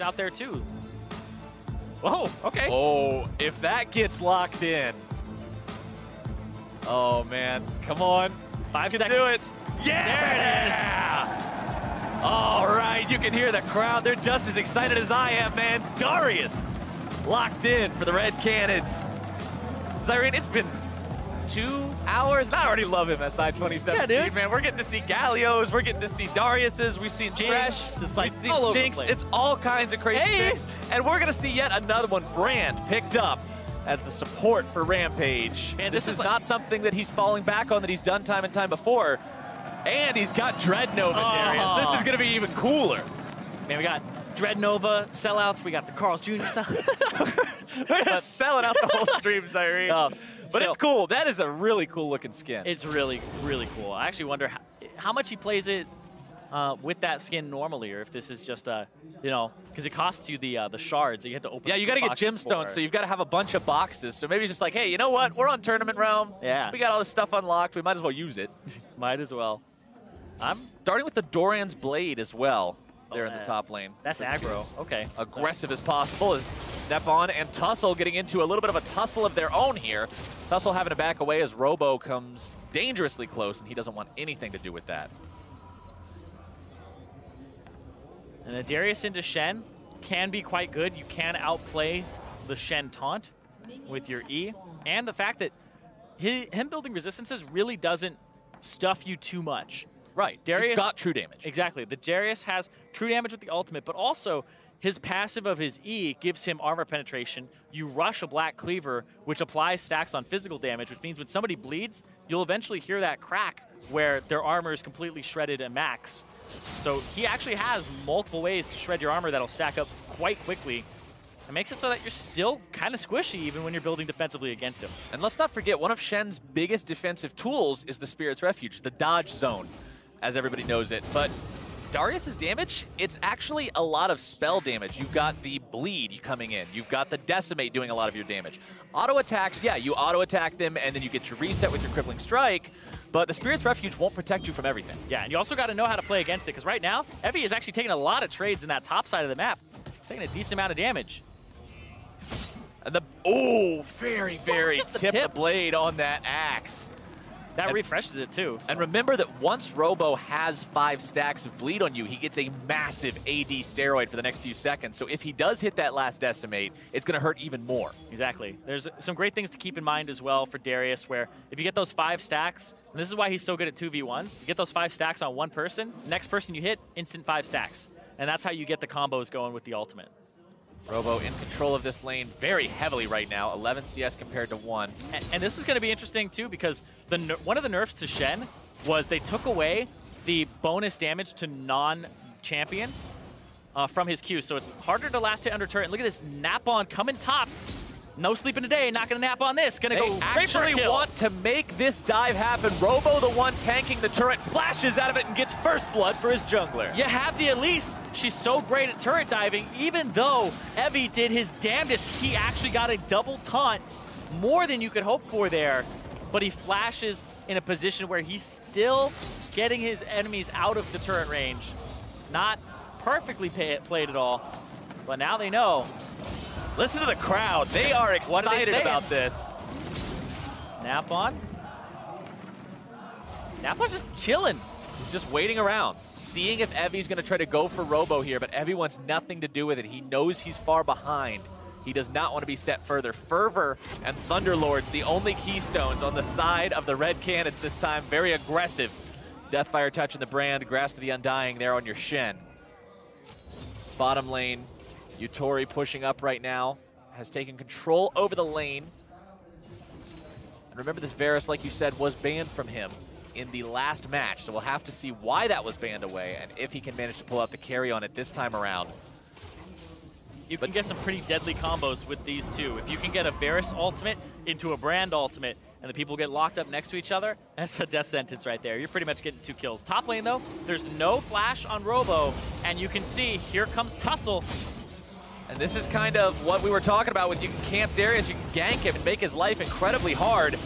out there too. Whoa, okay. Oh, if that gets locked in. Oh, man. Come on. 5 You seconds. can do it. Yeah! There it is. All right, you can hear the crowd. They're just as excited as I am, man. Darius locked in for the Red Canids. Zyrene, it's been 2 hours, and I already love MSI 2017, Yeah, dude. man. We're getting to see Gallios, we're getting to see Darius's, we've seen Jinx. Thresh, It's like we've seen all over the Jinx. place. It's all kinds of crazy Hey. picks, and we're gonna see yet another one, Brand, picked up as the support for Rampage. Man, this this is is like- not something that he's falling back on that he's done time and time before. And he's got Dreadnova, Darius. This is gonna be even cooler. Man, we got Dreadnova sellouts. We got the Carl's Jr. sellouts. We're just selling out the whole stream, Zyrene. But still. it's cool. That is a really cool looking skin. It's really, really cool. I actually wonder how much he plays it with that skin normally, or if this is just you know, because it costs you the shards that you have to open. Yeah, you got to get boxes gemstones, for. so you've got to have a bunch of boxes. So maybe it's just like, hey, you know what? We're on Tournament Realm. Yeah. We got all this stuff unlocked. We might as well use it. Might as well. I'm Starting with the Doran's Blade as well there in the that's- top lane. That's aggro. Okay. Aggressive as possible as Nepon and Tussle getting into a little bit of a tussle of their own here. Tussle having to back away as Robo comes dangerously close, and he doesn't want anything to do with that. And the Darius into Shen can be quite good. You can outplay the Shen taunt with your E. And the fact that him building resistances really doesn't stuff you too much. Right. Darius You've got true damage. Exactly. The Darius has true damage with the ultimate, but also his passive of his E gives him armor penetration. You rush a Black Cleaver, which applies stacks on physical damage, which means when somebody bleeds, you'll eventually hear that crack where their armor is completely shredded at max. So he actually has multiple ways to shred your armor that'll stack up quite quickly. It makes it so that you're still kind of squishy even when you're building defensively against him. And let's not forget, one of Shen's biggest defensive tools is the Spirit's Refuge, the dodge zone, as everybody knows it. But Darius's damage, it's actually a lot of spell damage. You've got the bleed coming in. You've got the decimate doing a lot of your damage. Auto attacks, yeah, you auto attack them and then you get your reset with your crippling strike, but the Spirit's Refuge won't protect you from everything. Yeah, and you also got to know how to play against it, because right now, Evie is actually taking a lot of trades in that top side of the map, taking a decent amount of damage. And very, very just the tip the tip. blade on that axe. That And- refreshes it too. So. And remember that once Robo has 5 stacks of bleed on you, he gets a massive AD steroid for the next few seconds. So if he does hit that last decimate, it's going to hurt even more. Exactly. There's some great things to keep in mind as well for Darius, where if you get those 5 stacks, and this is why he's so good at 2v1s, you get those 5 stacks on one person, next person you hit, instant 5 stacks. And that's how you get the combos going with the ultimate. Robo in control of this lane very heavily right now, 11 CS compared to 1. And this is going to be interesting too, because one of the nerfs to Shen was they took away the bonus damage to non-champions from his Q. So it's harder to last hit under turret. And look at this Napon coming top. No sleeping today, not going to nap on this. Going to They go right for a actually kill. want to make this dive happen. Robo, the one tanking the turret, flashes out of it and gets first blood for his jungler. You have the Elise. She's so great at turret diving. Even though Evie did his damnedest, he actually got a double taunt, more than you could hope for there. But he flashes in a position where he's still getting his enemies out of the turret range. Not perfectly played at all, but now they know. Listen to the crowd. They are What are they excited saying? about this. Napon? Napon's just chilling. He's just waiting around, seeing if Evie's going to try to go for Robo here, but Evie wants nothing to do with it. He knows he's far behind. He does not want to be set further. Fervor and Thunderlords, the only keystones on the side of the Red Canids this time. Very aggressive. Deathfire touching the Brand, Grasp of the Undying there on your Shen. Bottom lane, Yutori pushing up right now, has taken control over the lane. And remember, this Varus, like you said, was banned from him in the last match, so we'll have to see why that was banned away and if he can manage to pull out the carry on it this time around. You can get some pretty deadly combos with these two. If you can get a Varus ultimate into a Brand ultimate, and the people get locked up next to each other, that's a death sentence right there. You're pretty much getting 2 kills. Top lane, though, there's no flash on Robo, and you can see, here comes Tussle. And this is kind of what we were talking about with you can camp Darius, you can gank him and make his life incredibly hard.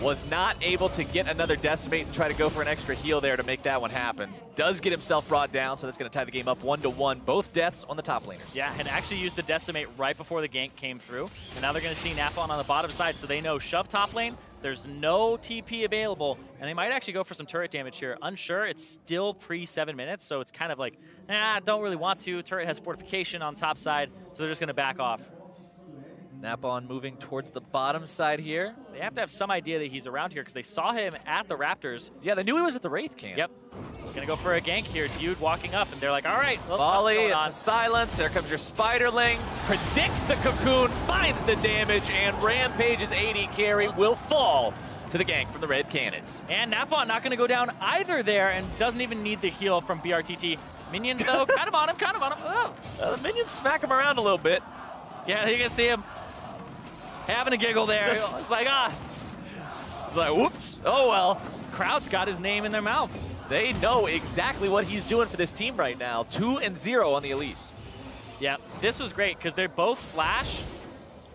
Was not able to get another decimate and try to go for an extra heal there to make that one happen. does get himself brought down, so that's going to tie the game up 1-1. Both deaths on the top laners. Yeah, and actually used the Decimate right before the gank came through. And now they're going to see Napon on the bottom side, so they know shove top lane. There's no TP available, and they might actually go for some turret damage here. Unsure, it's still pre-7 minutes, so it's kind of like, don't really want to. Turret has fortification on top side, so they're just going to back off. Napon moving towards the bottom side here. They have to have some idea that he's around here because they saw him at the Raptors. Yeah, they knew he was at the Wraith camp. Yep. Gonna go for a gank here. Dude walking up, and they're like, all right. Well, volley, silence. There comes your Spiderling. Predicts the cocoon, finds the damage, and Rampage's AD carry will fall to the gank from the Red Canids. And Napon not gonna go down either there, and doesn't even need the heal from BRTT. Minions, though, kind of on him, Oh. The minions smack him around a little bit. Yeah, you can see him having a giggle there. It's like, It's like, whoops. Oh, well. Crowd's got his name in their mouths. They know exactly what he's doing for this team right now. 2-0 on the Elise. Yeah, this was great because they both flash,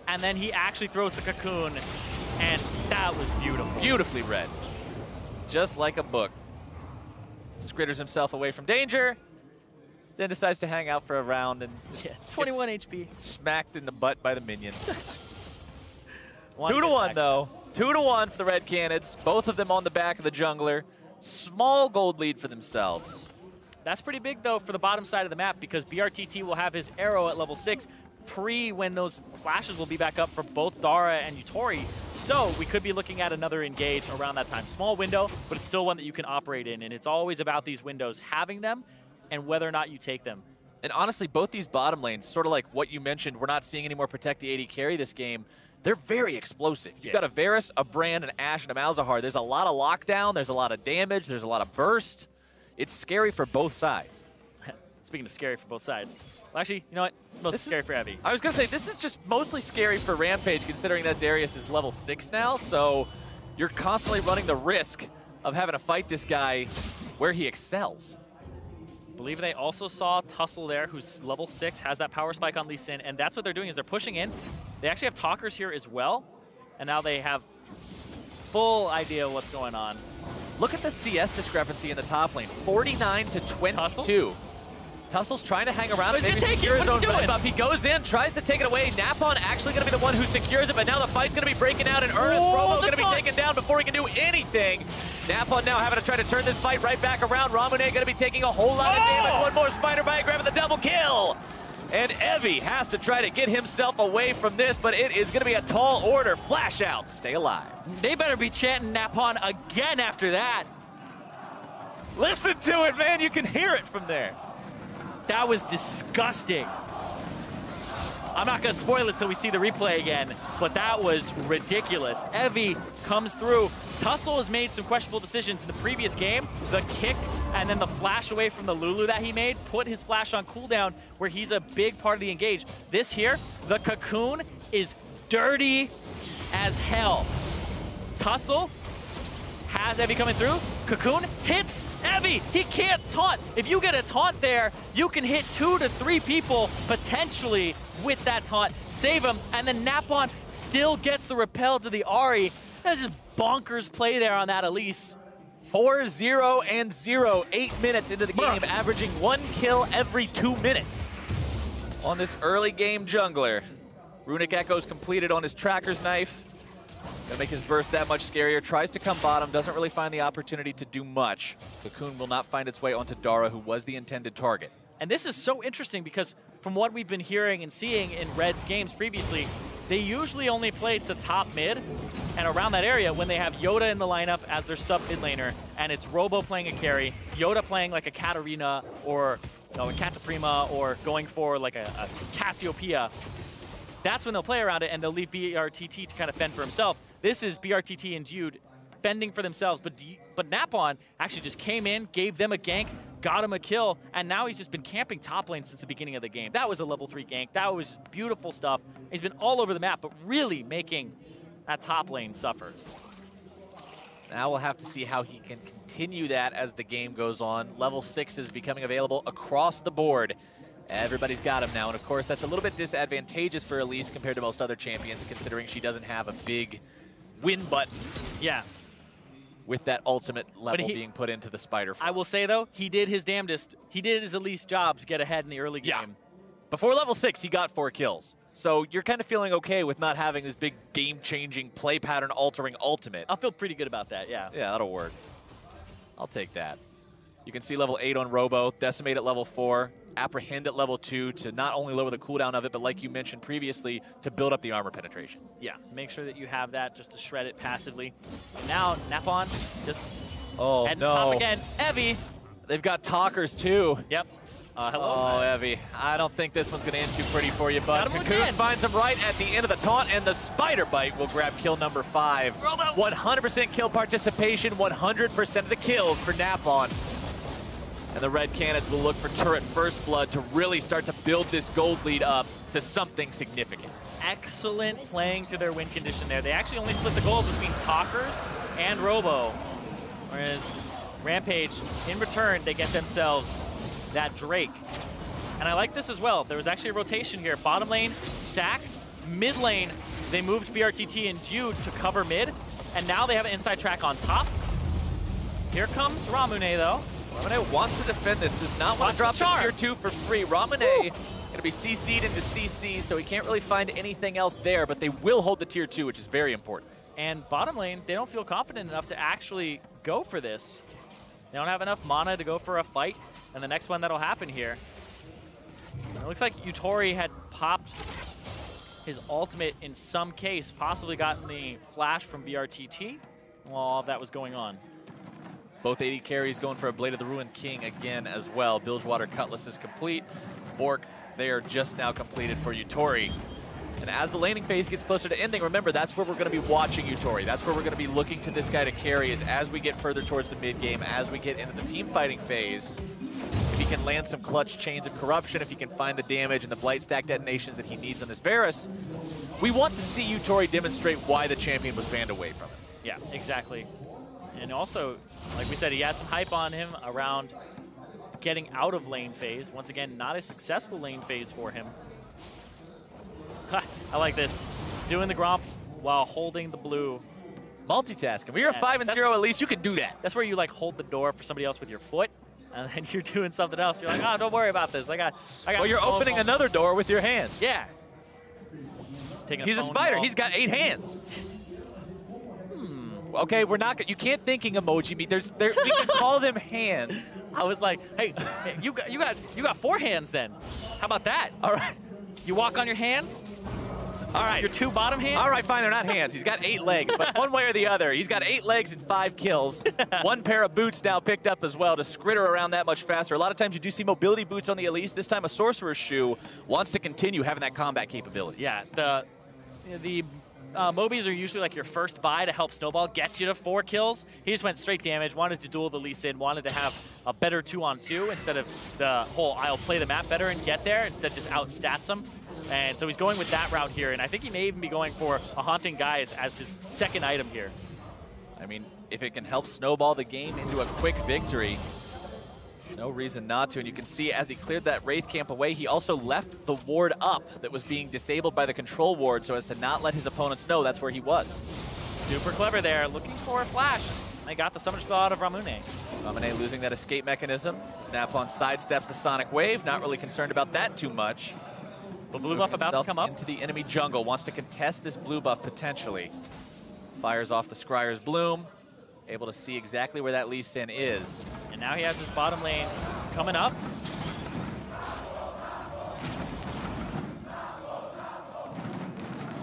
and then he actually throws the cocoon, and that was beautiful. Beautifully read. Just like a book. Skritters himself away from danger, then decides to hang out for a round and 21 HP. Smacked in the butt by the minions. 2 to 1 though. 2 to 1 for the Red Canids. Both of them on the back of the jungler. Small gold lead for themselves. That's pretty big though for the bottom side of the map because BRTT will have his arrow at level 6 when those flashes will be back up for both Dara and Yutori. So we could be looking at another engage around that time. Small window, but it's still one that you can operate in, and it's always about these windows, having them and whether or not you take them. And honestly, both these bottom lanes, sort of like what you mentioned, we're not seeing any more protect the AD carry this game. They're very explosive. You've got a Varus, a Brand, an Ashe, and a Malzahar. There's a lot of lockdown, there's a lot of damage, there's a lot of burst. It's scary for both sides. Speaking of scary for both sides. Well, actually, you know what? It's mostly scary for Evie. I was going to say, this is just mostly scary for Rampage, considering that Darius is level 6 now, so you're constantly running the risk of having to fight this guy where he excels. I believe they also saw Tussle there, who's level 6, has that power spike on Lee Sin, and that's what they're doing is they're pushing in. They actually have talkers here as well, and now they have full idea of what's going on. Look at the CS discrepancy in the top lane, 49 to 22. Tussle? Tussle's trying to hang around. He's going to take it. What's he doing? Buff. He goes in, tries to take it away. Napon actually going to be the one who secures it, but now the fight's going to be breaking out in earnest. Robo going to be taken down before he can do anything. Napon now having to try to turn this fight right back around. Ramune going to be taking a whole lot of damage. One more spider bite, grabbing the double kill. And Evie has to try to get himself away from this, but it is going to be a tall order. Flash out to stay alive. They better be chanting Napon again after that. Listen to it, man. You can hear it from there. That was disgusting. I'm not going to spoil it till we see the replay again, but that was ridiculous. Evie comes through. Tussle has made some questionable decisions in the previous game. The kick and then the flash away from the Lulu that he made put his flash on cooldown where he's a big part of the engage. This here, the cocoon is dirty as hell. Tussle has Evie coming through. Cocoon hits Evie. He can't taunt. If you get a taunt there, you can hit 2 to 3 people potentially with that taunt. Save him, and then Napon still gets the repel to the Ahri. That's just bonkers play there on that Elise. 4-0 and 0, 8 minutes into the game, averaging 1 kill every 2 minutes. On this early game jungler, Runic Echo's completed on his tracker's knife. Gonna make his burst that much scarier. Tries to come bottom, doesn't really find the opportunity to do much. Cocoon will not find its way onto Dara, who was the intended target. And this is so interesting because from what we've been hearing and seeing in Red's games previously, they usually only play to top mid and around that area when they have Yoda in the lineup as their sub mid laner, and it's Robo playing a carry, Yoda playing like a Katarina or a Cataprima or going for like a Cassiopeia. That's when they'll play around it, and they'll leave BRTT to kind of fend for himself. This is BRTT and Jude fending for themselves, but Napon actually just came in, gave them a gank, got him a kill, and now he's just been camping top lane since the beginning of the game. That was a level 3 gank. That was beautiful stuff. He's been all over the map, but really making that top lane suffer. Now we'll have to see how he can continue that as the game goes on. Level 6 is becoming available across the board. Everybody's got him now, and of course that's a little bit disadvantageous for Elise compared to most other champions, considering she doesn't have a big win button. Yeah. with that ultimate level being put into the spider form. I will say, though, he did his damnedest. He did his elite job to get ahead in the early game. Yeah. Before level 6, he got 4 kills. So you're kind of feeling okay with not having this big game-changing, play pattern-altering ultimate. I'll feel pretty good about that, yeah. Yeah, that'll work. I'll take that. You can see level 8 on Robo, Decimate at level 4, Apprehend at level 2 to not only lower the cooldown of it, but like you mentioned previously, to build up the armor penetration. Yeah, make sure that you have that just to shred it passively. And now, Napon just head and pop again. Evie. They've got talkers too. Yep. Hello. Oh, Evie. I don't think this one's going to end too pretty for you, bud. Cocoon finds him right at the end of the taunt, and the Spider Bite will grab kill number 5. 100% kill participation, 100% of the kills for Napon. And the Red Canids will look for turret first blood to really start to build this gold lead up to something significant. Excellent playing to their win condition there. They actually only split the gold between Talkers and Robo, whereas Rampage, in return, they get themselves that Drake. And I like this as well. There was actually a rotation here. Bottom lane sacked, mid lane they moved BRTT and Jude to cover mid, and now they have an inside track on top. Here comes Ramune though. Ramune wants to defend this, does not want to drop the tier 2 for free. Ramune going to be CC'd into CC, so he can't really find anything else there, but they will hold the tier 2, which is very important. And bottom lane, they don't feel confident enough to actually go for this. They don't have enough mana to go for a fight, and the next one that'll happen here. It looks like Yutori had popped his ultimate in some case, possibly gotten the flash from BRTT while all of that was going on. Both AD carries going for a Blade of the Ruined King again as well. Bilgewater Cutlass is complete. Bork, they are just now completed for Yutori. And as the laning phase gets closer to ending, remember, that's where we're going to be watching Yutori. That's where we're going to be looking to this guy to carry, is as we get further towards the mid game, as we get into the team fighting phase. If he can land some clutch chains of corruption, if he can find the damage and the blight stack detonations that he needs on this Varus, we want to see Yutori demonstrate why the champion was banned away from him. Yeah, exactly. And also, like we said, he has some hype on him around getting out of lane phase. Once again, not a successful lane phase for him. I like this. Doing the Gromp while holding the blue. Multitasking. When you're 5-0, at least you can do that. That's where you like hold the door for somebody else with your foot, and then you're doing something else. You're like, oh, don't worry about this. I got. Well, you're opening another door with your hands. Yeah. He's a spider. He's got 8 hands. Okay, we're not. You can't thinking emoji me. We can call them hands. I was like, hey, you got 4 hands then. How about that? All right. You walk on your hands. All right. Your 2 bottom hands. All right, fine. They're not hands. He's got 8 legs, but one way or the other, he's got 8 legs and 5 kills. 1 pair of boots now picked up as well to skritter around that much faster. A lot of times you do see mobility boots on the Elise. This time a sorcerer's shoe wants to continue having that combat capability. Yeah. The Mobies are usually like your first buy to help Snowball get you to 4 kills. He just went straight damage, wanted to duel the Lee Sin, wanted to have a better 2-on-2 instead of the whole I'll play the map better and get there, instead just outstats him. And so he's going with that route here, and I think he may even be going for a Haunting Guise as his second item here. I mean, if it can help snowball the game into a quick victory, no reason not to. And you can see as he cleared that Wraith camp away, he also left the ward up that was being disabled by the control ward so as to not let his opponents know that's where he was. Super clever there, looking for a flash. They got the Summoner Spell out of Ramune. Ramune losing that escape mechanism. Napon sidesteps the Sonic Wave, not really concerned about that too much. The blue buff about to come up. Into the enemy jungle, wants to contest this blue buff potentially. Fires off the Scryer's Bloom. Able to see exactly where that Lee Sin is. And now he has his bottom lane coming up.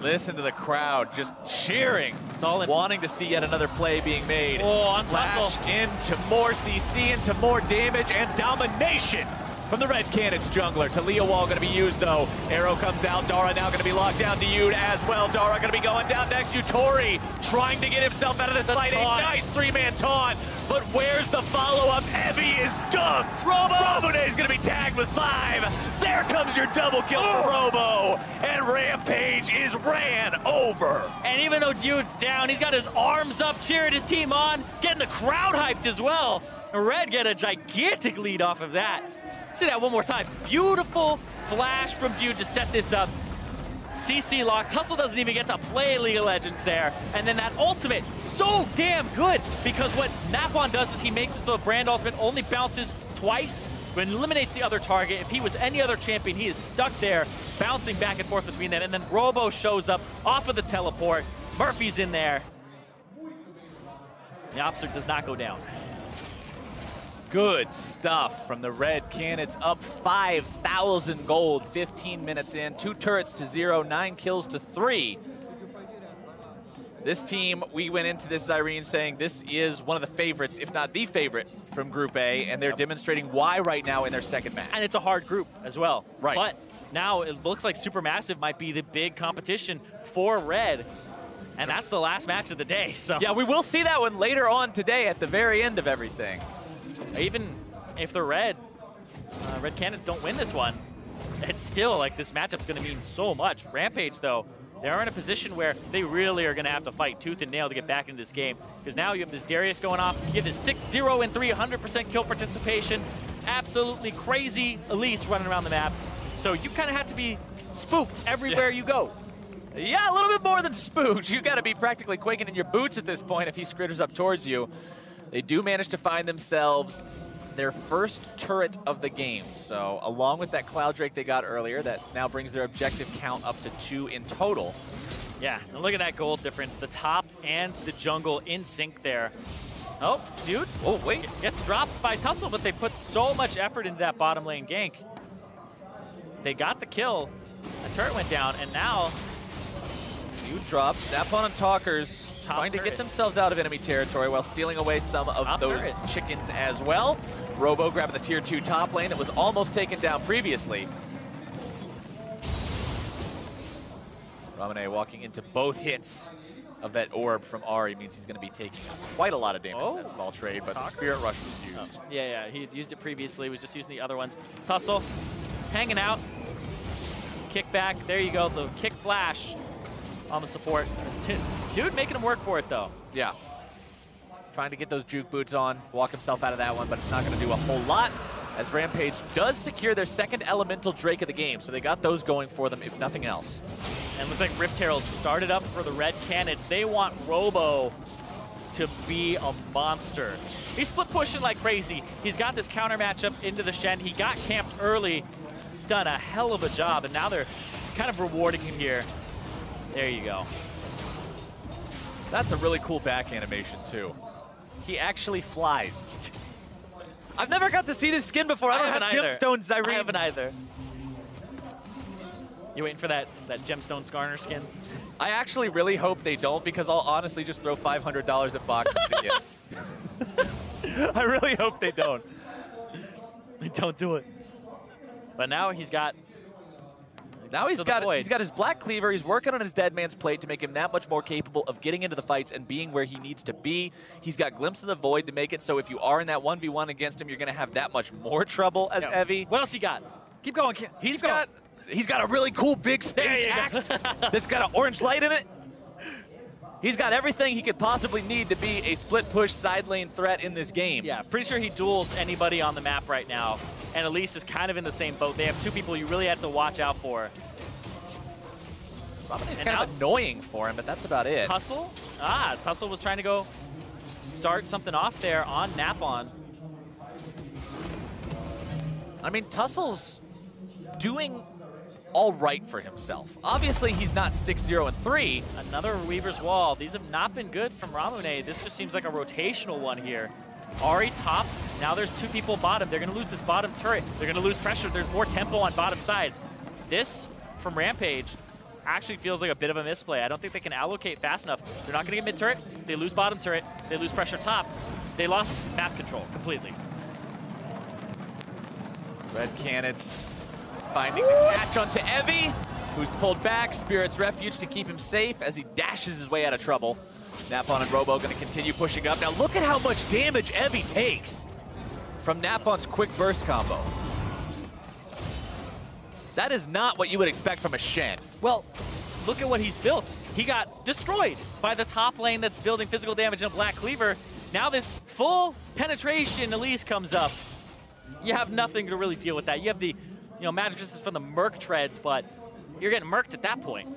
Listen to the crowd just cheering. It's all in. Wanting to see yet another play being made. Oh, on Flash into more CC, into more damage and domination from the Red Canids jungler. Talia Wall going to be used though. Arrow comes out. Dara now going to be locked down to Yude as well. Dara going to be going down next. Yutori trying to get himself out of this fight. A nice 3-man taunt. But where's the follow-up? Evie is dunked. Robo is going to be tagged with 5. There comes your double kill for Robo. And Rampage is ran over. And even though Dude's down, he's got his arms up, cheering his team on, getting the crowd hyped as well. And Red get a gigantic lead off of that. See that one more time. Beautiful flash from Jude to set this up. CC lock. Tussle doesn't even get to play League of Legends there. And then that ultimate, so damn good, because what Napon does is he makes it so the brand ultimate only bounces twice, but eliminates the other target. If he was any other champion, he is stuck there, bouncing back and forth between them. And then Robo shows up off of the teleport. Murphy's in there. The officer does not go down. Good stuff from the Red Canids, up 5,000 gold, 15 minutes in, 2 turrets to 0, 9 kills to 3. This team, we went into this, Irene, saying this is one of the favorites, if not the favorite, from Group A, and they're demonstrating why right now in their second match. And it's a hard group as well. Right. But now it looks like Supermassive might be the big competition for Red. And that's the last match of the day. So yeah, we will see that one later on today at the very end of everything. Even if the Red Canids don't win this one, it's still like this matchup's going to mean so much. Rampage, though, they're in a position where they really are going to have to fight tooth and nail to get back into this game. Because now you have this Darius going off, you have this 6-0 and 3, 100% kill participation, absolutely crazy Elise running around the map. So you kind of have to be spooked everywhere you go. Yeah, a little bit more than spooked. You got to be practically quaking in your boots at this point if he scritters up towards you. They do manage to find themselves their first turret of the game. So along with that Cloud Drake they got earlier, that now brings their objective count up to 2 in total. Yeah, and look at that gold difference. The top and the jungle in sync there. Oh, dude. Oh, wait. Gets dropped by Tussle, but they put so much effort into that bottom lane gank. They got the kill. The turret went down, and now... Few drops. Napon and Talkers trying to get themselves out of enemy territory while stealing away some of those chickens as well. Robo grabbing the tier 2 top lane that was almost taken down previously. Ramune walking into both hits of that orb from Ahri means he's going to be taking quite a lot of damage in that small trade, but the Spirit Rush was used. Yeah, he had used it previously, was just using the other ones. Tussle, hanging out. Kick back, there you go, the kick flash on the support. Dude making him work for it, though. Yeah. Trying to get those juke boots on, walk himself out of that one, but it's not going to do a whole lot, as Rampage does secure their second elemental Drake of the game, so they got those going for them, if nothing else. And it looks like Rift Herald started up for the Red Canids. They want Robo to be a monster. He's split pushing like crazy. He's got this counter matchup into the Shen. He got camped early. He's done a hell of a job, and now they're kind of rewarding him here. There you go. That's a really cool back animation, too. He actually flies. I've never got to see this skin before. I don't have gemstones, Irene. I haven't either. You waiting for that gemstone Skarner skin? I actually really hope they don't, because I'll honestly just throw $500 at boxes to get. I really hope they don't. They don't do it. But now he's got... Now he's got his Black Cleaver. He's working on his Dead Man's Plate to make him that much more capable of getting into the fights and being where he needs to be. He's got Glimpse of the Void to make it so if you are in that 1v1 against him, you're going to have that much more trouble as Evie. What else he got? Keep going. He's got a really cool big space axe that's got an orange light in it. He's got everything he could possibly need to be a split push side lane threat in this game. Yeah, pretty sure he duels anybody on the map right now. And Elise is kind of in the same boat. They have two people you really have to watch out for. Ramune's kind of annoying for him, but that's about it. Tussle? Tussle was trying to go start something off there on Napon. I mean, Tussle's doing all right for himself. Obviously, he's not 6-0 and 3. Another Weaver's Wall. These have not been good from Ramune. This just seems like a rotational one here. Ahri top. Now there's two people bottom. They're going to lose this bottom turret. They're going to lose pressure. There's more tempo on bottom side. This, from Rampage, actually feels like a bit of a misplay. I don't think they can allocate fast enough. They're not going to get mid turret. They lose bottom turret. They lose pressure top. They lost map control completely. Red Canids finding the catch onto Evie, who's pulled back. Spirit's Refuge to keep him safe as he dashes his way out of trouble. Napon and Robo going to continue pushing up. Now look at how much damage Evie takes from Napon's quick burst combo. That is not what you would expect from a Shen. Well, look at what he's built. He got destroyed by the top lane that's building physical damage in a Black Cleaver. Now this full penetration Elise comes up. You have nothing to really deal with that. You have the magic resistance from the Merc treads, but you're getting murked at that point.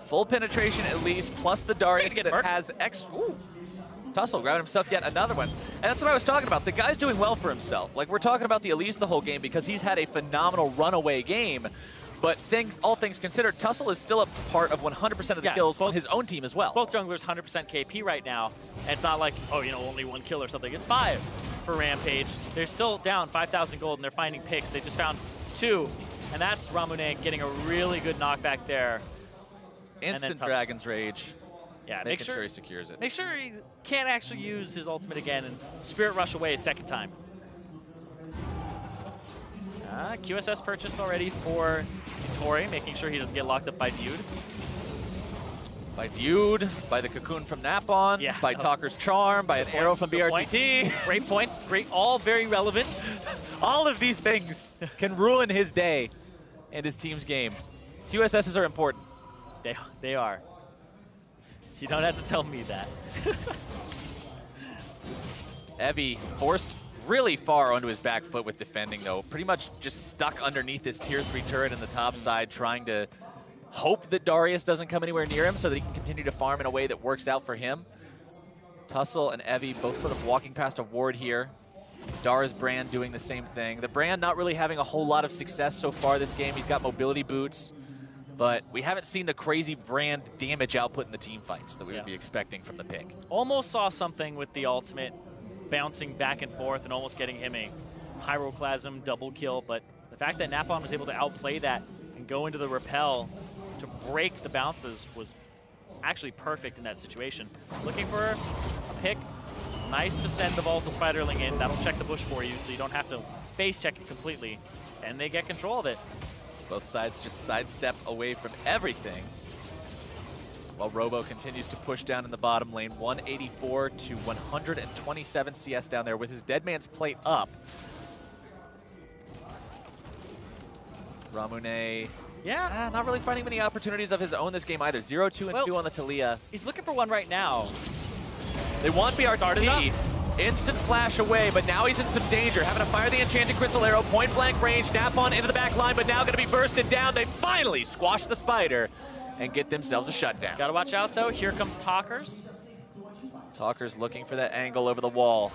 Full penetration at least, plus the Darius that has extra. Ooh. Tussle grabbing himself yet another one. And that's what I was talking about. The guy's doing well for himself. Like, we're talking about the Elise the whole game because he's had a phenomenal runaway game. But all things considered, Tussle is still a part of 100% of the kills on his own team as well. Both junglers 100% KP right now. And it's not like, oh, you know, only 1 kill or something. It's 5 for Rampage. They're still down 5,000 gold, and they're finding picks. They just found 2. And that's Ramune getting a really good knockback there. Instant Dragon's Rage. Yeah, make sure he secures it. Make sure he can't actually use his ultimate again and Spirit Rush away a second time. QSS purchased already for Tori, making sure he doesn't get locked up by Dude. By Dude, by the Cocoon from Napon, by Talker's Charm, by an arrow from BRTT. Great points, all very relevant. All of these things can ruin his day and his team's game. QSSs are important. They are. You don't have to tell me that. Evie forced really far onto his back foot with defending, though. Pretty much just stuck underneath this tier 3 turret in the top side, trying to hope that Darius doesn't come anywhere near him so that he can continue to farm in a way that works out for him. Tussle and Evie both sort of walking past a ward here. Dara's Brand doing the same thing. The Brand not really having a whole lot of success so far this game. He's got mobility boots, but we haven't seen the crazy Brand damage output in the team fights that we would be expecting from the pick. Almost saw something with the ultimate bouncing back and forth and almost getting him a Pyroclasm double kill, but the fact that Napon was able to outplay that and go into the repel to break the bounces was actually perfect in that situation. Looking for a pick. Nice to send the Volatile Spiderling in. That'll check the bush for you so you don't have to face check it completely. And they get control of it. Both sides just sidestep away from everything. While Robo continues to push down in the bottom lane, 184 to 127 CS down there with his Dead Man's Plate up. Ramune, not really finding many opportunities of his own this game either. 0-2 and 2 on the Taliyah. He's looking for one right now. They want BRTT. Instant flash away, but now he's in some danger. Having to fire the Enchanted Crystal Arrow, point blank range, Napon into the back line, but now going to be bursted down. They finally squash the Spider and get themselves a shutdown. Gotta watch out though, here comes Talkers. Talkers looking for that angle over the wall.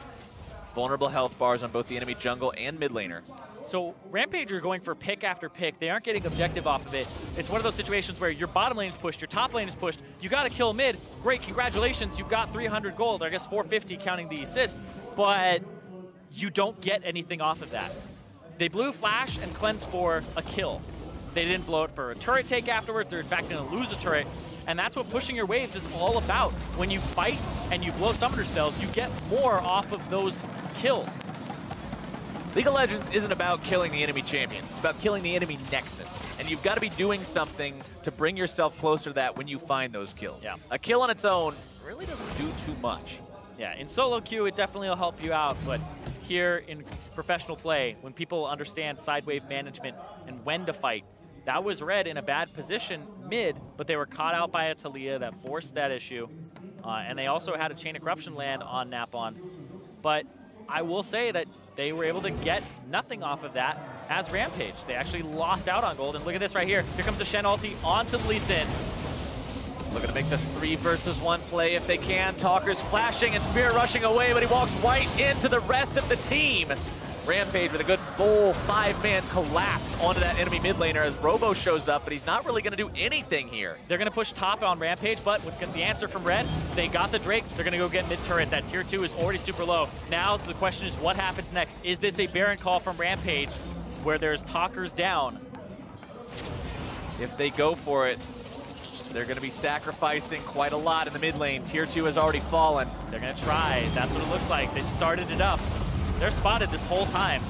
Vulnerable health bars on both the enemy jungle and mid laner. So Rampage are going for pick after pick. They aren't getting objective off of it. It's one of those situations where your bottom lane is pushed, your top lane is pushed, you gotta kill mid. Great, congratulations, you got 300 gold, or I guess 450 counting the assist, but you don't get anything off of that. They blew Flash and Cleanse for a kill. They didn't blow it for a turret take afterwards. They're in fact gonna lose a turret. And that's what pushing your waves is all about. When you fight and you blow summoner spells, you get more off of those kills. League of Legends isn't about killing the enemy champion. It's about killing the enemy nexus. And you've got to be doing something to bring yourself closer to that when you find those kills. Yeah. A kill on its own really doesn't do too much. Yeah, in solo queue, it definitely will help you out, but here in professional play, when people understand side wave management and when to fight, that was Red in a bad position mid, but they were caught out by a Taliyah that forced that issue. And they also had a Chain of Corruption land on Napon. But I will say that they were able to get nothing off of that as Rampage. They actually lost out on gold, and look at this right here. Here comes the Shen ulti onto Lee Sin. Looking to make the 3 versus 1 play if they can. Talker's flashing and Spirit rushing away, but he walks right into the rest of the team. Rampage with a good full 5-man collapse onto that enemy mid laner as Robo shows up, but he's not really going to do anything here. They're going to push top on Rampage, but what's going to be the answer from Red? They got the Drake. They're going to go get mid turret. That tier 2 is already super low. Now the question is, what happens next? Is this a Baron call from Rampage where there's Talkers down? If they go for it, they're going to be sacrificing quite a lot in the mid lane. Tier 2 has already fallen. They're going to try. That's what it looks like. They started it up. They're spotted this whole time.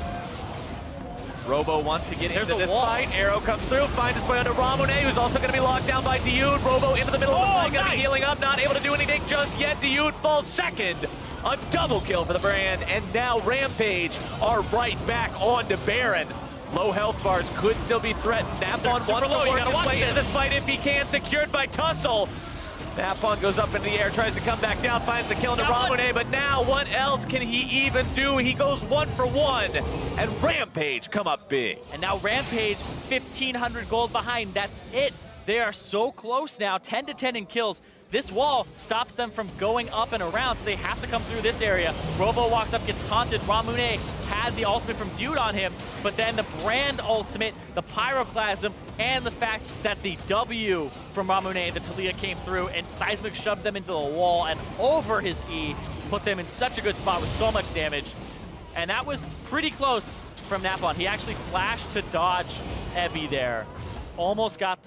Robo wants to get into this fight. Arrow comes through, finds his way onto Ramune, who's also going to be locked down by Dude. Robo into the middle of the fight, going to be healing up, not able to do anything just yet. Dude falls second. A double kill for the Brand, and now Rampage are right back on to Baron. Low health bars could still be threatened. Napon wants to work his way into this fight if he can, secured by Tussle. Napon goes up into the air, tries to come back down, finds the kill into Ramune, but now what else can he even do? He goes 1 for 1, and Rampage come up big. And now Rampage, 1,500 gold behind. That's it. They are so close now, 10 to 10 in kills. This wall stops them from going up and around, so they have to come through this area. Robo walks up, gets taunted. Ramune had the ultimate from Dude on him, but then the brand ultimate, the pyroclasm, and the fact that the W from Ramune, the Talia, came through and Seismic shoved them into the wall and over his E, put them in such a good spot with so much damage. And that was pretty close from Napon. He actually flashed to dodge Evie there. Almost got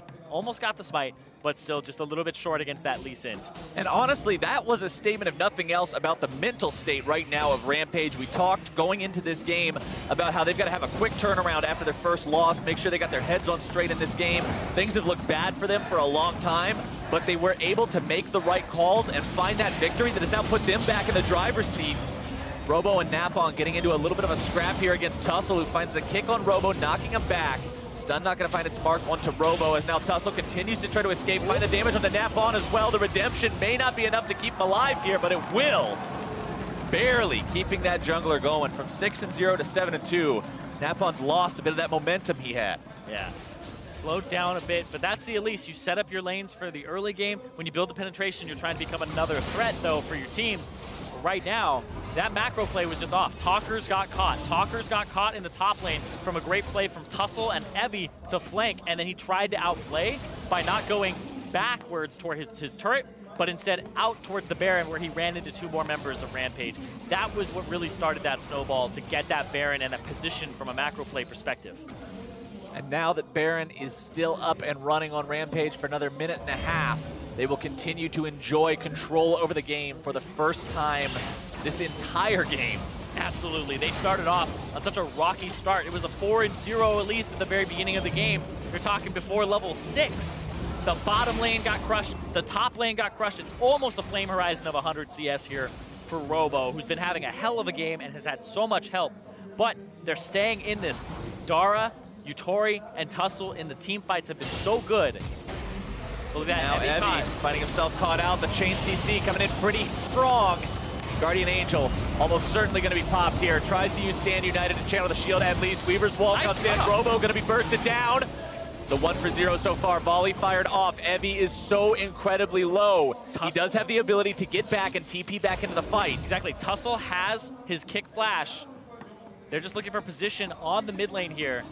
the smite, but still just a little bit short against that Lee Sin. And honestly, that was a statement if nothing else about the mental state right now of Rampage. We talked going into this game about how they've got to have a quick turnaround after their first loss, make sure they got their heads on straight in this game. Things have looked bad for them for a long time, but they were able to make the right calls and find that victory that has now put them back in the driver's seat. Robo and Napon getting into a little bit of a scrap here against Tussle, who finds the kick on Robo, knocking him back. Stun not going to find its mark onto Robo, as now Tussle continues to try to escape, find the damage on the Napon as well. The redemption may not be enough to keep him alive here, but it will. Barely keeping that jungler going from 6-0 to 7-2. Napon's lost a bit of that momentum he had. Yeah, slowed down a bit, but that's the Elise. You set up your lanes for the early game. When you build the penetration, you're trying to become another threat, though, for your team. But right now, that macro play was just off. Talkers got caught. Talkers got caught in the top lane from a great play from Tussle and Evie to flank, and then he tried to outplay by not going backwards toward his turret, but instead out towards the Baron, where he ran into 2 more members of Rampage. That was what really started that snowball to get that Baron and that position from a macro play perspective. And now that Baron is still up and running on Rampage for another minute and a half, they will continue to enjoy control over the game for the first time this entire game. Absolutely. They started off on such a rocky start. It was a 4-0 at least at the very beginning of the game. You're talking before level 6. The bottom lane got crushed. The top lane got crushed. It's almost a flame horizon of 100 CS here for Robo, who's been having a hell of a game and has had so much help. But they're staying in this. Dara, Yutori, and Tussle in the team fights have been so good. Look at that. Now Evie finding himself caught out. The chain CC coming in pretty strong. Guardian Angel almost certainly going to be popped here. Tries to use Stand United to channel the shield at least. Weaver's wall comes in. Robo going to be bursted down. It's a 1 for 0 so far. Volley fired off. Evie is so incredibly low. Tussle. He does have the ability to get back and TP back into the fight. Exactly. Tussle has his kick flash. They're just looking for position on the mid lane here.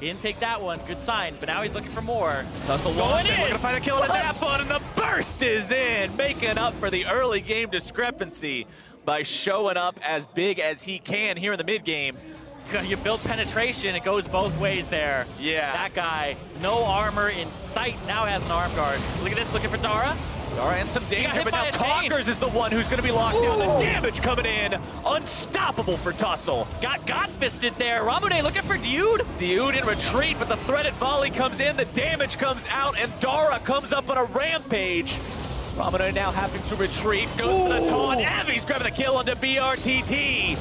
He didn't take that one, good sign, but now he's looking for more. Tussle going in. We're gonna find a kill on the Napon, and the burst is in, making up for the early game discrepancy by showing up as big as he can here in the mid game. You build penetration, it goes both ways there. Yeah. That guy, no armor in sight, now has an arm guard. Look at this, looking for Dara. Dara in some danger, but now Talkers is the one who's going to be locked down. The damage coming in, unstoppable for Tussle. Got fisted there. Ramune looking for Dude. Dude in retreat, but the threaded volley comes in, the damage comes out, and Dara comes up on a rampage. Ramune now having to retreat, goes for the taunt. Evie's grabbing the kill onto BRTT.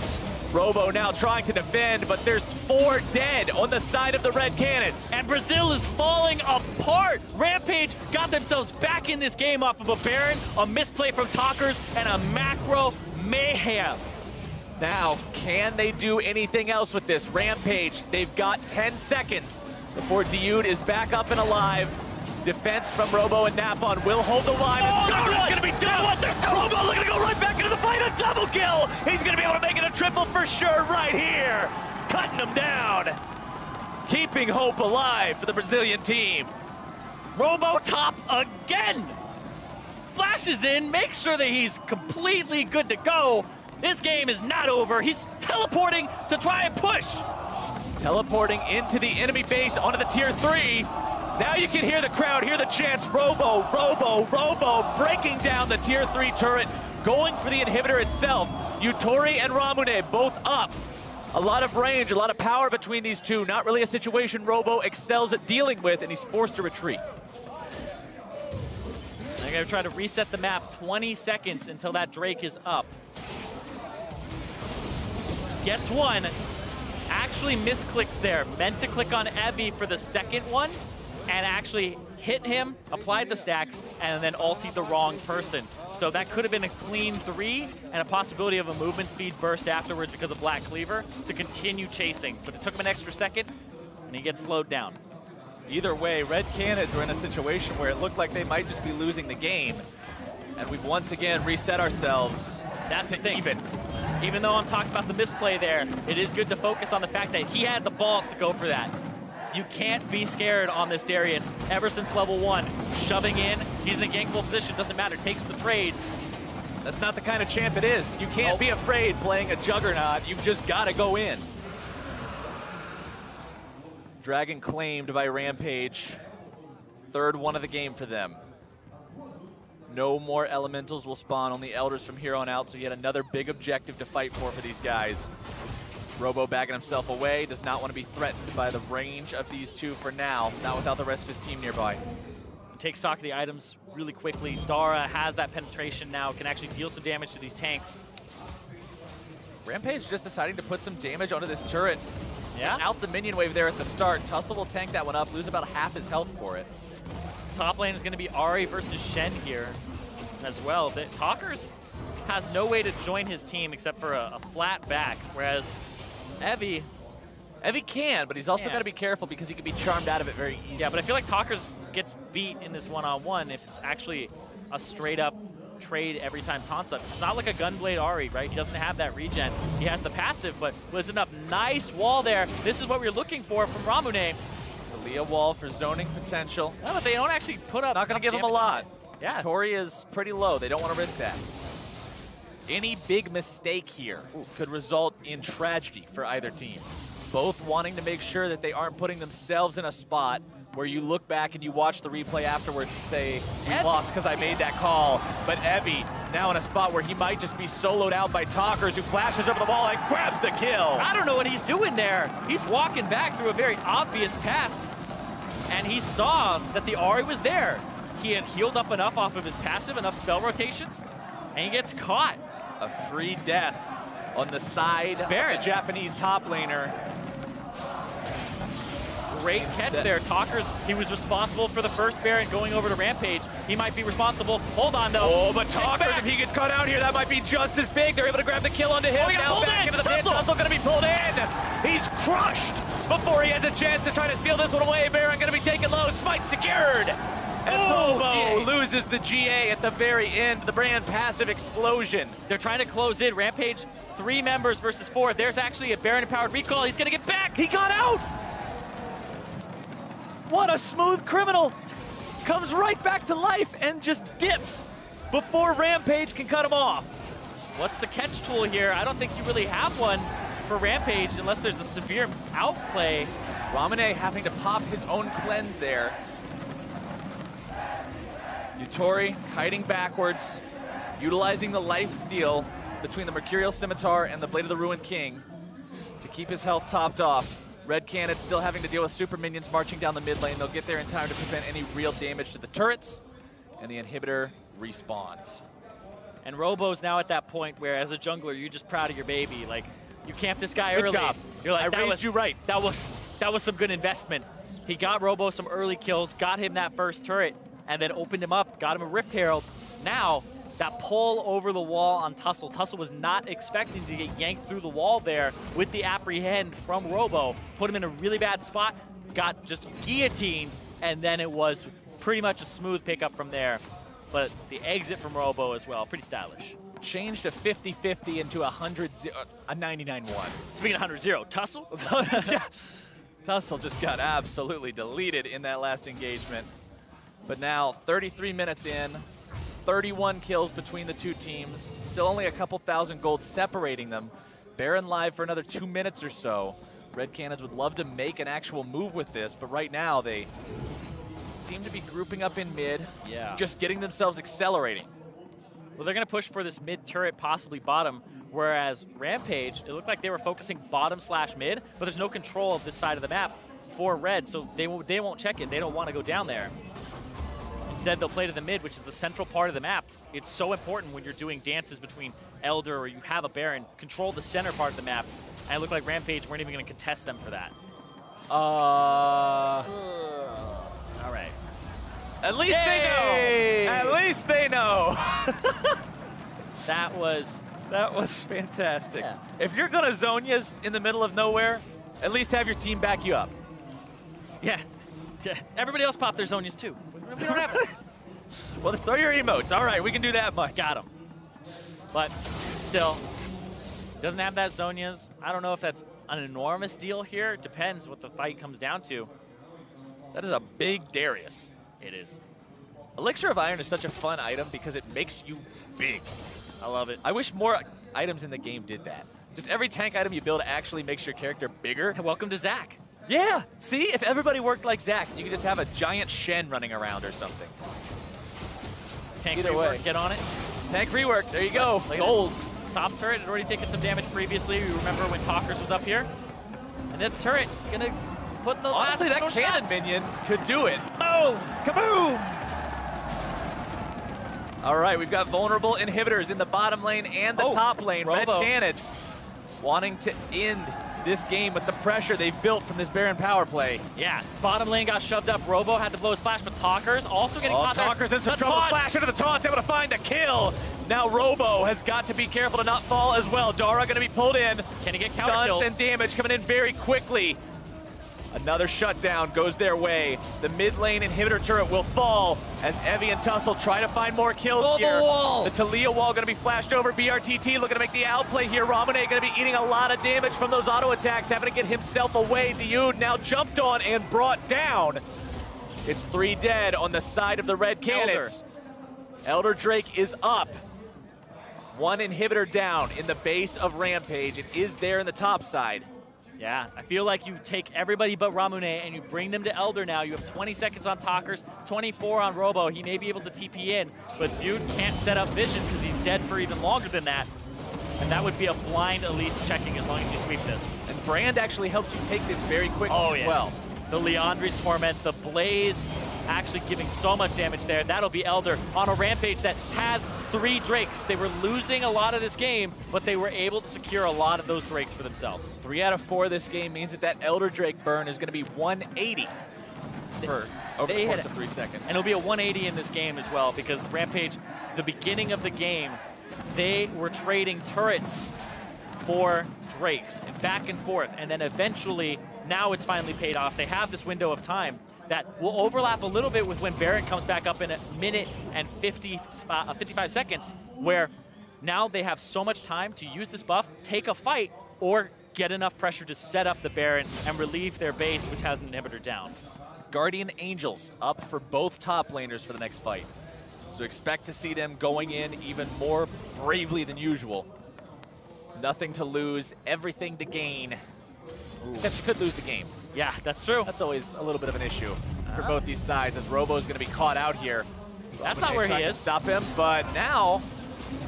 Robo now trying to defend, but there's 4 dead on the side of the Red Canids. And Brazil is falling apart. Rampage got themselves back in this game off of a Baron, a misplay from Talkers, and a macro mayhem. Now, can they do anything else with this? Rampage, they've got 10 seconds before Dude is back up and alive. Defense from Robo and Napon will hold the line. It's going to be done. Robo looking to go right back into the fight. A double kill. He's going to be able to make it a triple for sure right here. Cutting him down. Keeping hope alive for the Brazilian team. Robo top again. Flashes in, makes sure that he's completely good to go. This game is not over. He's teleporting to try and push. Teleporting into the enemy base onto the tier 3. Now you can hear the crowd, hear the chants. Robo, Robo, Robo, breaking down the tier 3 turret, going for the inhibitor itself. Yutori and Ramune both up. A lot of range, a lot of power between these two. Not really a situation Robo excels at dealing with, and he's forced to retreat. They're gonna try to reset the map. 20 seconds until that Drake is up. Gets one. Actually misclicks there. Meant to click on Evie for the second one, and actually hit him, applied the stacks, and then ultied the wrong person. So that could have been a clean 3 and a possibility of a movement speed burst afterwards because of Black Cleaver to continue chasing. But it took him an extra second, and he gets slowed down. Either way, Red Canids are in a situation where it looked like they might just be losing the game. And we've once again reset ourselves. That's the thing. Even though I'm talking about the misplay there, it is good to focus on the fact that he had the balls to go for that. You can't be scared on this Darius ever since level 1. Shoving in, he's in a gankable position, doesn't matter, takes the trades. That's not the kind of champ it is. You can't be afraid playing a Juggernaut. You've just got to go in. Dragon claimed by Rampage. Third one of the game for them. No more elementals will spawn, only elders from here on out, so yet another big objective to fight for these guys. Robo backing himself away, does not want to be threatened by the range of these two for now, not without the rest of his team nearby. Take stock of the items really quickly. Dara has that penetration now, can actually deal some damage to these tanks. Rampage just deciding to put some damage onto this turret. Yeah. Out the minion wave there at the start. Tussle will tank that one up, lose about half his health for it. Top lane is going to be Ahri versus Shen here as well. Talkers has no way to join his team except for a flat back, whereas Evie can, but he's also got to be careful because he can be charmed out of it very easily. Yeah, but I feel like Talkers gets beat in this one-on-one if it's actually a straight-up trade every time taunts up. It's not like a Gunblade Ahri, right? He doesn't have that regen. He has the passive, but was enough nice wall there. This is what we're looking for from Ramune. Talia wall for zoning potential. No, but they don't actually put up. Not going to give him a lot. Yeah. Tori is pretty low. They don't want to risk that. Any big mistake here could result in tragedy for either team. Both wanting to make sure that they aren't putting themselves in a spot where you look back and you watch the replay afterwards and say, we lost because I made that call. But Evie now in a spot where he might just be soloed out by Talkers, who flashes over the wall and grabs the kill. I don't know what he's doing there. He's walking back through a very obvious path, and he saw that the Ahri was there. He had healed up enough off of his passive, enough spell rotations, and he gets caught. A free death on the side of the Japanese top laner. Great catch there. Talkers, he was responsible for the first Baron going over to Rampage. He might be responsible. Hold on, though. Oh, but Talkers, if he gets caught out here, that might be just as big. They're able to grab the kill onto him. Oh, he got pulled back in. into the pit. Tussle going to be pulled in. He's crushed before he has a chance to try to steal this one away. Baron going to be taken low. Smite secured. And Bobo loses the GA at the very end. The brand passive explosion. They're trying to close in. Rampage, 3 members versus 4. There's actually a Baron-empowered recall. He's going to get back. He got out. What a smooth criminal. Comes right back to life and just dips before Rampage can cut him off. What's the catch tool here? I don't think you really have one for Rampage unless there's a severe outplay. Ramune having to pop his own cleanse there. Yutori kiting backwards, utilizing the life steal between the Mercurial Scimitar and the Blade of the Ruined King to keep his health topped off. Red Canids still having to deal with super minions marching down the mid lane. They'll get there in time to prevent any real damage to the turrets, and the inhibitor respawns. And Robo's now at that point where, as a jungler, you're just proud of your baby. Like, you camp this guy early. Good job. You're like, I raised you right. That was some good investment. He got Robo some early kills, got him that first turret, and then opened him up, got him a Rift Herald. Now, that pull over the wall on Tussle. Tussle was not expecting to get yanked through the wall there with the apprehend from Robo. Put him in a really bad spot, got just guillotined, and then it was pretty much a smooth pickup from there. But the exit from Robo as well, pretty stylish. Changed a 50-50 into a 99-1. Speaking of 100-0, Tussle? Yeah. Tussle just got absolutely deleted in that last engagement. But now, 33 minutes in, 31 kills between the two teams. Still only a couple thousand gold separating them. Baron live for another 2 minutes or so. Red Canids would love to make an actual move with this, but right now they seem to be grouping up in mid, just getting themselves accelerating. Well, they're going to push for this mid turret, possibly bottom, whereas Rampage, it looked like they were focusing bottom/mid, but there's no control of this side of the map for Red, so they won't check it. They don't want to go down there. Instead, they'll play to the mid, which is the central part of the map. It's so important when you're doing dances between Elder or you have a Baron, control the center part of the map. And it looked like Rampage weren't even going to contest them for that. All right. At least Yay! they know. At least they know. That was fantastic. Yeah. If you're gonna Zonias in the middle of nowhere, at least have your team back you up. yeah. Everybody else pop their Zonias too. We don't have it. Well, throw your emotes. All right, we can do that much. Got him. But still, doesn't have that Zonias. I don't know if that's an enormous deal here. It depends what the fight comes down to. That is a big Darius. It is. Elixir of Iron is such a fun item because it makes you big. I love it. I wish more items in the game did that. Just every tank item you build actually makes your character bigger. Welcome to Zach. Yeah, see? If everybody worked like Zach, you could just have a giant Shen running around or something. Tank Either rework, way. get on it. Tank rework, there you go. Look at Goals. Top turret had already taken some damage previously. You remember when Talkers was up here? And that turret gonna put the Honestly, last that little cannon shots. minion could do it. Boom! Kaboom! All right, we've got vulnerable inhibitors in the bottom lane and the top lane. Red Robo. Canids wanting to end this game with the pressure they've built from this Baron power play. Yeah, bottom lane got shoved up. Robo had to blow his flash, but Talkers also getting caught there. Talkers in some The trouble. taunt. Flash into the taunts, able to find the kill. Now Robo has got to be careful to not fall as well. Dara going to be pulled in. Can he get counter Stuns kills? and damage coming in very quickly. Another shutdown goes their way. The mid lane inhibitor turret will fall as Evie and Tussle try to find more kills Global here. wall. The Talia wall going to be flashed over. BRTT looking to make the outplay here. Ramune going to be eating a lot of damage from those auto attacks, having to get himself away. Diud now jumped on and brought down. It's 3 dead on the side of the Red Canids. Elder Drake is up. 1 inhibitor down in the base of Rampage. It is there in the top side. Yeah, I feel like you take everybody but Ramune and you bring them to Elder now. You have 20 seconds on Talkers, 24 on Robo. He may be able to TP in, but dude can't set up vision because he's dead for even longer than that. And that would be a blind Elise checking as long as you sweep this. And Brand actually helps you take this very quickly as well. The Leandri's Torment, the Blaze actually giving so much damage there. That'll be Elder on a Rampage that has 3 Drakes. They were losing a lot of this game, but they were able to secure a lot of those Drakes for themselves. 3 out of 4 this game means that Elder Drake burn is going to be 180 for over the course of 3 seconds. And it'll be a 180 in this game as well because Rampage, the beginning of the game, they were trading turrets for Drakes and back and forth. And then eventually, now it's finally paid off. They have this window of time that will overlap a little bit with when Baron comes back up in a minute and 55 seconds, where now they have so much time to use this buff, take a fight, or get enough pressure to set up the Baron and relieve their base, which has an inhibitor down. Guardian Angels up for both top laners for the next fight. So expect to see them going in even more bravely than usual. Nothing to lose, everything to gain. Except you could lose the game. Yeah, that's true. That's always a little bit of an issue for both these sides, as Robo's going to be caught out here. That's not where he is. Stop him, but now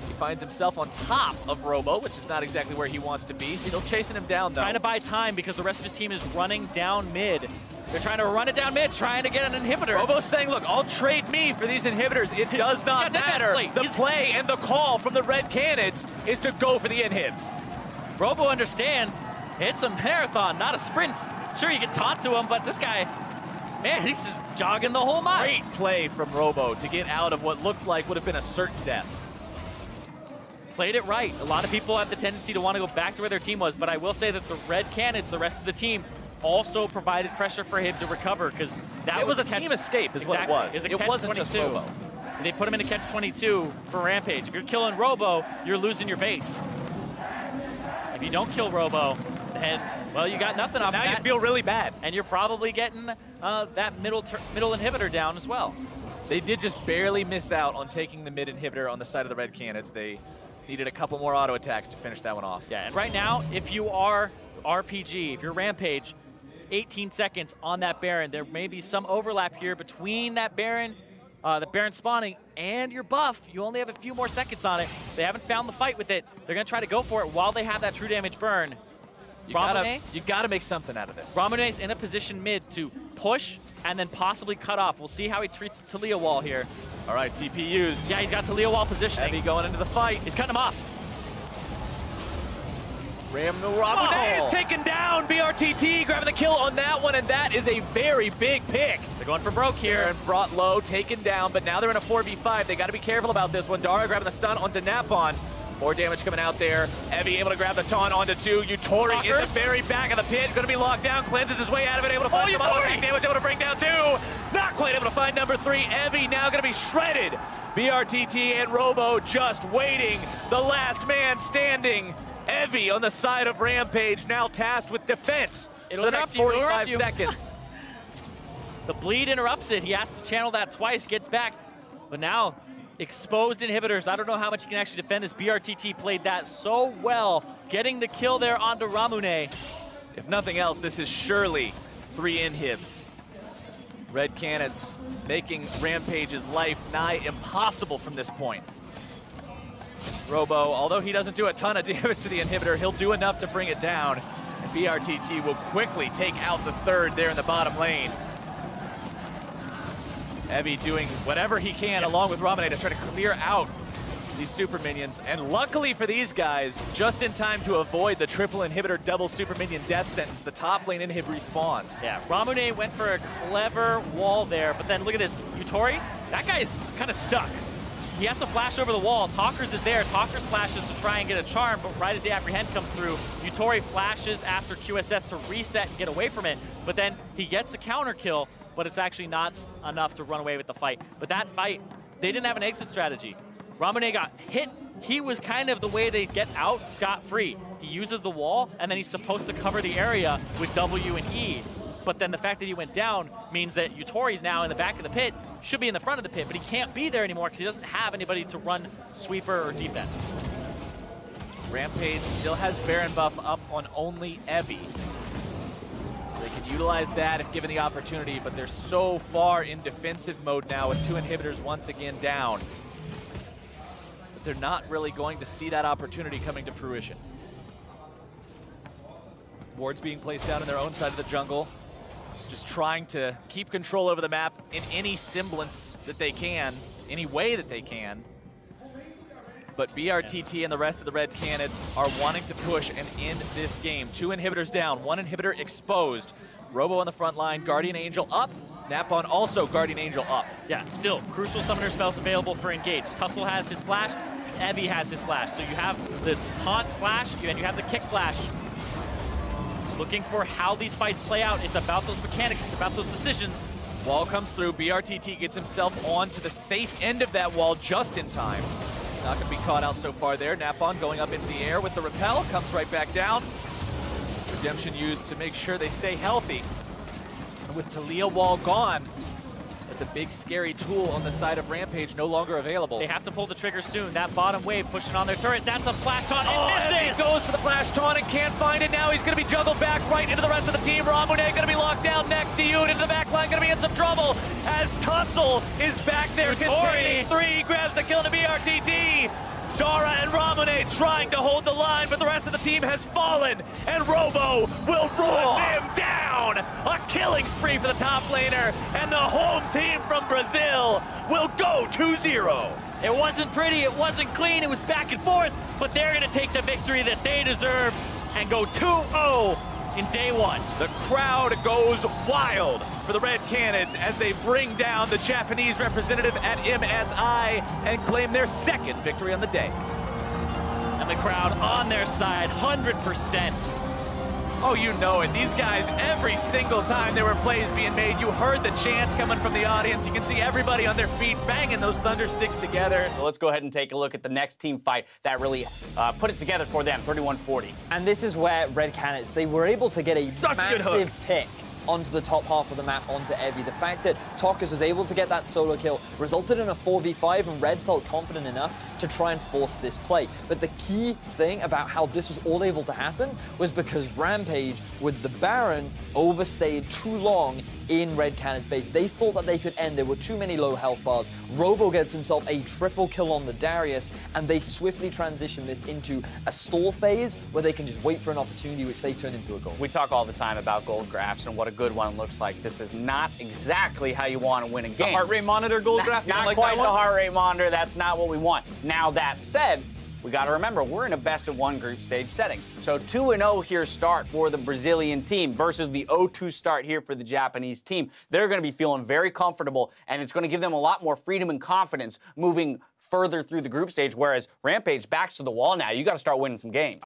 he finds himself on top of Robo, which is not exactly where he wants to be. Still chasing him down, though. Trying to buy time because the rest of his team is running down mid. They're trying to run it down mid, trying to get an inhibitor. Robo's saying, look, I'll trade me for these inhibitors. It does not matter. The play and the call from the Red Canids is to go for the inhibs. Robo understands it's a marathon, not a sprint. Sure, you can taunt to him, but this guy, man, he's just jogging the whole mile. Great play from Robo to get out of what looked like would have been a certain death. Played it right. A lot of people have the tendency to want to go back to where their team was, but I will say that the Red Canids, the rest of the team, also provided pressure for him to recover because that was a team escape is what it was. It wasn't just Robo. They put him in a catch-22 for Rampage. If you're killing Robo, you're losing your base. If you don't kill Robo, then, well, you got nothing off now that. Now you feel really bad. And you're probably getting that middle inhibitor down as well. They did just barely miss out on taking the mid inhibitor on the side of the Red Canids. They needed a couple more auto attacks to finish that one off. Yeah, and right now, if you are RPG, if you're Rampage, 18 seconds on that Baron. There may be some overlap here between that Baron, the Baron spawning, and your buff. You only have a few more seconds on it. They haven't found the fight with it. They're going to try to go for it while they have that true damage burn. You gotta make something out of this. Ramune's in a position mid to push and then possibly cut off. We'll see how he treats the Talia wall here. All right, TP used. Yeah, he's got Talia wall positioning. Heavy going into the fight. He's cutting him off. Ramune is taken down. BRTT grabbing the kill on that one, and that is a very big pick. They're going for broke here. And brought low, taken down, but now they're in a 4v5. They got to be careful about this one. Dara grabbing the stun onto Napon. More damage coming out there. Evie able to grab the taunt onto 2. Yutori in the very back of the pit. Going to be locked down. Cleanses his way out of it. Able to find some automatic damage. Able to bring down 2. Not quite able to find number 3. Evie now going to be shredded. BRTT and Robo just waiting. The last man standing. Evie on the side of Rampage, now tasked with defense for the next 45 seconds. The bleed interrupts it. He has to channel that twice, gets back. But now, exposed inhibitors. I don't know how much he can actually defend this. BRTT played that so well, getting the kill there onto Ramune. If nothing else, this is surely 3 inhibs. Red Canids making Rampage's life nigh impossible from this point. Robo, although he doesn't do a ton of damage to the inhibitor, he'll do enough to bring it down. And BRTT will quickly take out the 3rd there in the bottom lane. Evie doing whatever he can along with Ramune to try to clear out these super minions. And luckily for these guys, just in time to avoid the triple inhibitor double super minion death sentence, the top lane inhib respawns. Yeah, Ramune went for a clever wall there, but then look at this. Yutori, that guy's kind of stuck. He has to flash over the wall. Talkers is there. Talkers flashes to try and get a charm, but right as the apprehend comes through, Yutori flashes after QSS to reset and get away from it, but then he gets a counter kill, but it's actually not enough to run away with the fight. But that fight, they didn't have an exit strategy. Ramune got hit. He was kind of the way they get out scot-free. He uses the wall, and then he's supposed to cover the area with W and E. But then the fact that he went down means that Yutori's now in the back of the pit, should be in the front of the pit, but he can't be there anymore because he doesn't have anybody to run sweeper or defense. Rampage still has Baron buff up on only Evie. So they can utilize that if given the opportunity, but they're so far in defensive mode now with 2 inhibitors once again down. But they're not really going to see that opportunity coming to fruition. Wards being placed down in their own side of the jungle. Just trying to keep control over the map in any semblance that they can, any way that they can. But BRTT and the rest of the Red Canids are wanting to push and end this game. 2 inhibitors down, 1 inhibitor exposed. Robo on the front line, Guardian Angel up. Napon also Guardian Angel up. Yeah, still, crucial summoner spells available for engage. Tussle has his flash, Evie has his flash. So you have the taunt flash, and you have the kick flash. Looking for how these fights play out. It's about those mechanics, it's about those decisions. Wall comes through, BRTT gets himself on to the safe end of that wall just in time. Not gonna be caught out so far there. Napon going up into the air with the repel, comes right back down. Redemption used to make sure they stay healthy. And with Talia wall gone, that's a big scary tool on the side of Rampage no longer available. They have to pull the trigger soon. That bottom wave pushing on their turret. That's a flash taunt. He goes for the flash taunt and can't find it. Now he's going to be juggled back right into the rest of the team. Ramune going to be locked down next to you and into the back line. Going to be in some trouble as Tussle is back there containing 3. Grabs the kill into BRTT. Dara and Ramune trying to hold the line, but the rest of the team has fallen, and Robo will run them down! A killing spree for the top laner, and the home team from Brazil will go 2-0. It wasn't pretty, it wasn't clean, it was back and forth, but they're gonna take the victory that they deserve and go 2-0 in day 1. The crowd goes wild for the Red Canids as they bring down the Japanese representative at MSI and claim their 2nd victory on the day. And the crowd on their side, 100%. Oh, you know it. These guys, every single time there were plays being made, you heard the chants coming from the audience. You can see everybody on their feet banging those thunder sticks together. Well, let's go ahead and take a look at the next team fight that really put it together for them, 31-40. And this is where Red Canids, they were able to get a massive pick onto the top half of the map, onto Evie. The fact that Talkers was able to get that solo kill resulted in a 4v5, and Red felt confident enough to try and force this play. But the key thing about how this was all able to happen was because Rampage, with the Baron, overstayed too long in Red Canids base. They thought that they could end. There were too many low health bars. Robo gets himself a triple kill on the Darius, and they swiftly transition this into a stall phase where they can just wait for an opportunity, which they turn into a goal. We talk all the time about gold graphs and what a good one looks like. This is not exactly how you want to win a game. The heart rate monitor gold graph? Not like quite that the one? heart rate monitor. That's not what we want. Now, that said, we got to remember, we're in a best-of-1 group stage setting. So 2-0 here start for the Brazilian team versus the 0-2 start here for the Japanese team. They're going to be feeling very comfortable, and it's going to give them a lot more freedom and confidence moving further through the group stage, whereas Rampage backs to the wall now. You got to start winning some games.